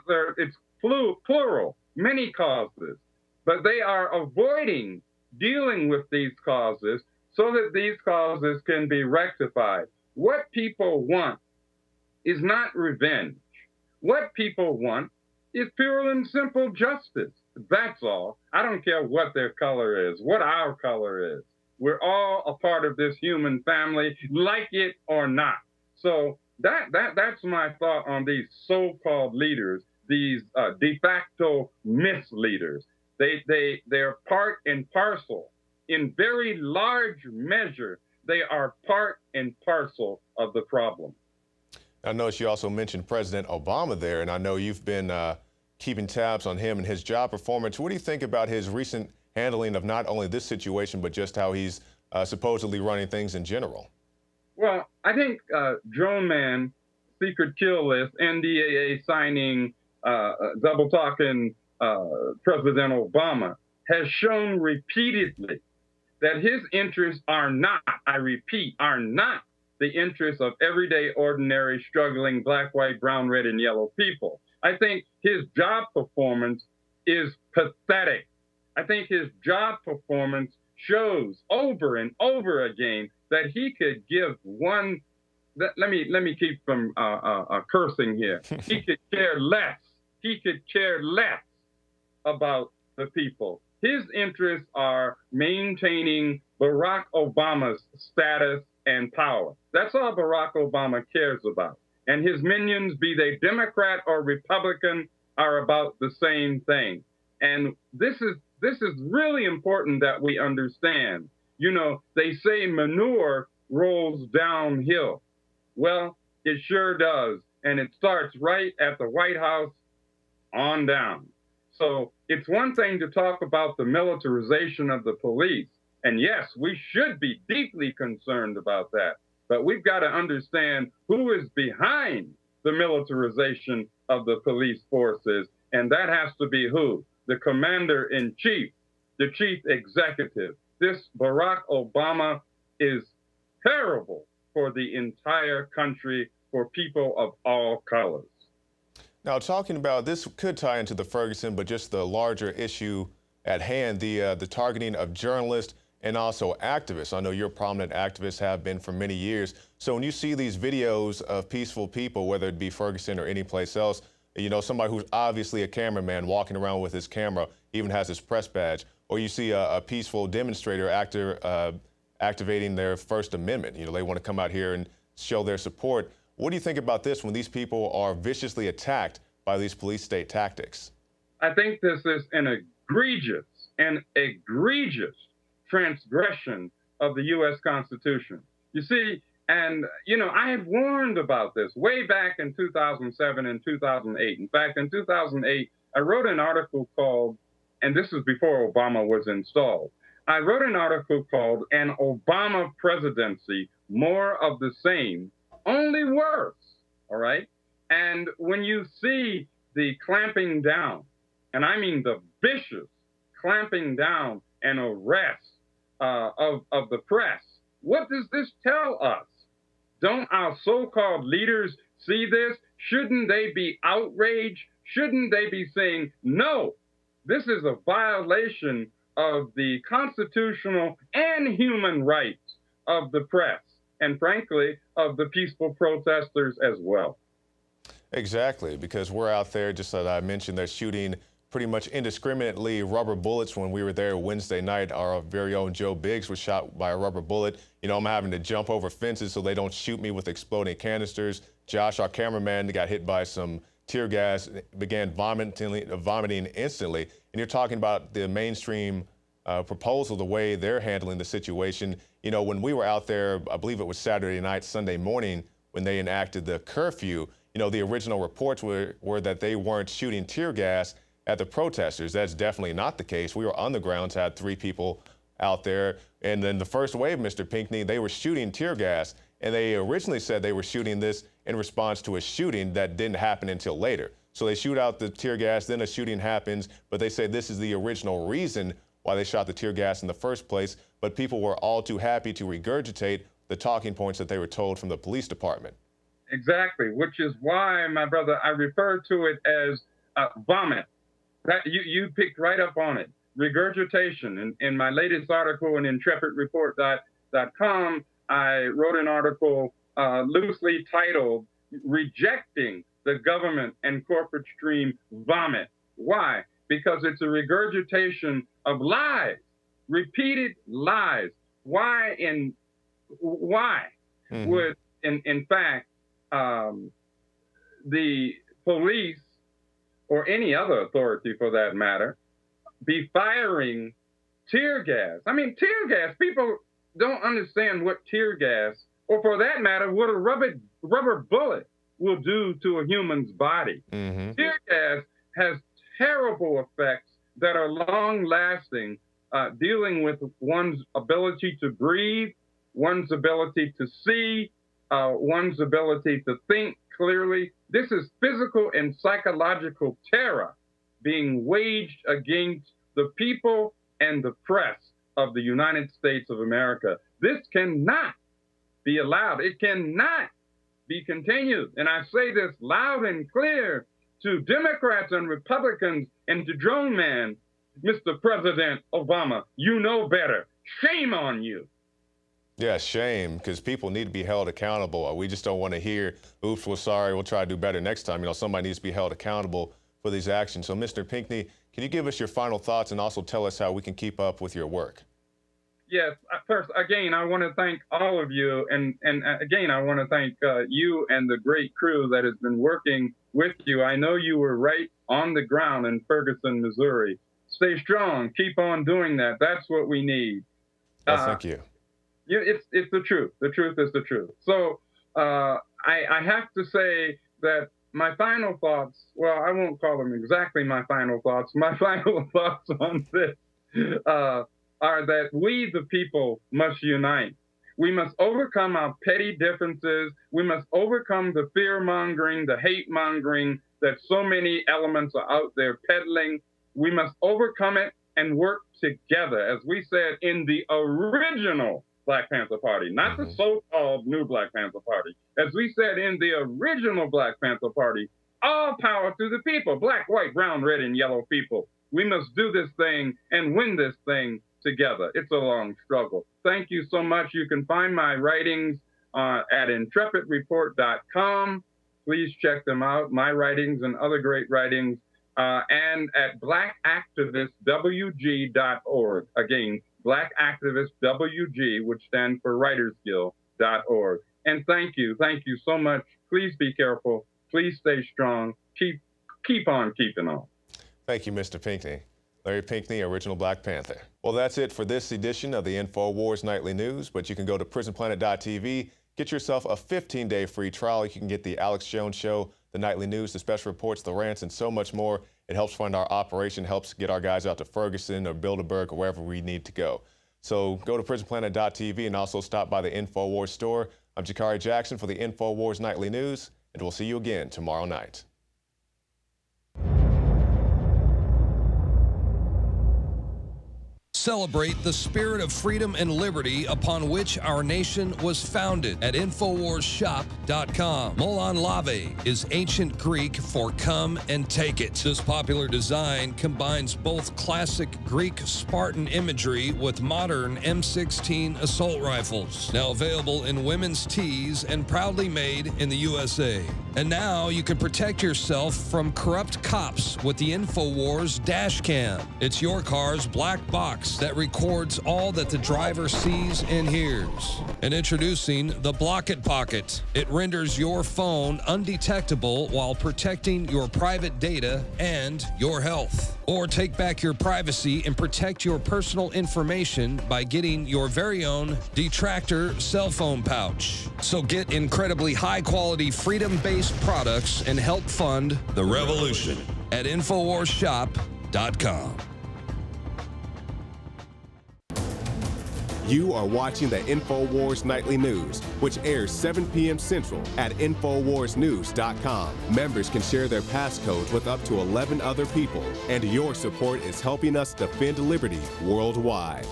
it's plural, many causes, but they are avoiding dealing with these causes so that these causes can be rectified. What people want is not revenge. What people want is pure and simple justice. That's all. I don't care what their color is, what our color is. We're all a part of this human family, like it or not. So that's my thought on these so-called leaders, these de facto misleaders. They're part and parcel. In very large measure, they are part and parcel of the problem. I noticed you also mentioned President Obama there, and I know you've been keeping tabs on him and his job performance. What do you think about his recent handling of not only this situation, but just how he's supposedly running things in general? Well, I think Drone Man, secret kill list, NDAA signing, double talking President Obama has shown repeatedly that his interests are not, I repeat, are not the interests of everyday, ordinary, struggling black, white, brown, red, and yellow people. I think his job performance is pathetic. I think his job performance shows over and over again that he could give one. Let me keep from cursing here. He could care less. He could care less about the people. His interests are maintaining Barack Obama's status and power. That's all Barack Obama cares about. And his minions, be they Democrat or Republican, are about the same thing. And this is really important that we understand. You know, they say manure rolls downhill. Well, it sure does. And it starts right at the White House on down. So it's one thing to talk about the militarization of the police. And yes, we should be deeply concerned about that. But we've got to understand who is behind the militarization of the police forces. And that has to be who? The commander-in-chief, the chief executive. This Barack Obama is terrible for the entire country, for people of all colors. Now, talking about this could tie into the Ferguson, but just the larger issue at hand, the targeting of journalists and also activists. I know you're a prominent activist, have been for many years. So when you see these videos of peaceful people, whether it be Ferguson or any place else, you know, somebody who's obviously a cameraman walking around with his camera, even has his press badge, or you see a peaceful demonstrator activating their First Amendment. You know, they want to come out here and show their support. What do you think about this when these people are viciously attacked by these police state tactics? I think this is an egregious transgression of the U.S. Constitution. You see, and, you know, I have warned about this way back in 2007 and 2008. In fact, in 2008, I wrote an article called, and this was before Obama was installed, I wrote an article called An Obama Presidency, More of the Same, Only Worse, all right? And when you see the clamping down, and I mean the vicious clamping down and arrest of the press, what does this tell us? Don't our so-called leaders see this? Shouldn't they be outraged? Shouldn't they be saying, no, this is a violation of the constitutional and human rights of the press, and frankly, of the peaceful protesters as well? Exactly, because we're out there, just as I mentioned, they're shooting pretty much indiscriminately rubber bullets. When we were there Wednesday night, our very own Joe Biggs was shot by a rubber bullet. You know, I'm having to jump over fences so they don't shoot me with exploding canisters. Josh, our cameraman, got hit by some tear gas, began vomiting instantly. And you're talking about the mainstream proposal, the way they're handling the situation. You know, when we were out there, I believe it was Saturday night, Sunday morning, when they enacted the curfew, you know, the original reports were that they weren't shooting tear gas at the protesters. That's definitely not the case. We were on the grounds, had 3 people out there. And then the first wave, Mr. Pinckney, they were shooting tear gas. And they originally said they were shooting this in response to a shooting that didn't happen until later. So they shoot out the tear gas, then a shooting happens, but they say this is the original reason why they shot the tear gas in the first place. But people were all too happy to regurgitate the talking points that they were told from the police department. Exactly, which is why, my brother, I refer to it as Vomit. That you picked right up on it. Regurgitation. In my latest article in IntrepidReport.com, I wrote an article loosely titled "Rejecting the Government and Corporate Stream Vomit." Why? Because it's a regurgitation of lies, repeated lies. Why would, in fact, the police or any other authority for that matter be firing tear gas? I mean, tear gas, people don't understand what tear gas, or for that matter, what a rubber bullet will do to a human's body. Tear gas has terrible effects that are long-lasting, dealing with one's ability to breathe, one's ability to see, one's ability to think clearly. This is physical and psychological terror being waged against the people and the press of the United States of America. This cannot be allowed. It cannot be continued. And I say this loud and clear to Democrats and Republicans and to Drone Man, Mr. President Obama, you know better. Shame on you. Yeah, shame, because people need to be held accountable. We just don't want to hear, oops, we're sorry, we'll try to do better next time. You know, somebody needs to be held accountable for these actions. So, Mr. Pinckney, can you give us your final thoughts and also tell us how we can keep up with your work? Yes, first, again, I want to thank all of you. And again, I want to thank you and the great crew that has been working with you. I know you were right on the ground in Ferguson, Missouri. Stay strong. Keep on doing that. That's what we need. Well, thank you. Yeah, it's the truth. The truth is the truth. So I have to say that my final thoughts, well, I won't call them exactly my final thoughts. My final thoughts on this are that we, the people, must unite. We must overcome our petty differences. We must overcome the fear-mongering, the hate-mongering that so many elements are out there peddling. We must overcome it and work together, as we said in the original Black Panther Party, not the so-called new Black Panther Party. As we said in the original Black Panther Party, all power to the people, black, white, brown, red, and yellow people. We must do this thing and win this thing together. It's a long struggle. Thank you so much. You can find my writings at IntrepidReport.com. Please check them out, my writings and other great writings, and at blackactivistwg.org. Again, blackactivistwg, which stands for writersguild.org. And thank you so much. Please be careful. Please stay strong. Keep on keeping on. Thank you, Mr. Pinckney. Larry Pinckney, original Black Panther. Well, that's it for this edition of the InfoWars Nightly News, but you can go to prisonplanet.tv, get yourself a 15-day free trial. You can get the Alex Jones Show, the Nightly News, the special reports, the rants, and so much more. It helps fund our operation, helps get our guys out to Ferguson or Bilderberg or wherever we need to go. So go to prisonplanet.tv and also stop by the InfoWars store. I'm Jakari Jackson for the InfoWars Nightly News, and we'll see you again tomorrow night. Celebrate the spirit of freedom and liberty upon which our nation was founded at InfoWarsShop.com. Molon Lave is ancient Greek for come and take it. This popular design combines both classic Greek Spartan imagery with modern M16 assault rifles. Now available in women's tees and proudly made in the USA. And now you can protect yourself from corrupt cops with the InfoWars dash cam. It's your car's black box that records all that the driver sees and hears. And introducing the Block It Pocket. It renders your phone undetectable while protecting your private data and your health. Or take back your privacy and protect your personal information by getting your very own Detractor cell phone pouch. So get incredibly high-quality, freedom-based products and help fund the revolution at InfoWarsShop.com. You are watching the InfoWars Nightly News, which airs 7 p.m. Central at InfoWarsNews.com. Members can share their passcodes with up to 11 other people, and your support is helping us defend liberty worldwide.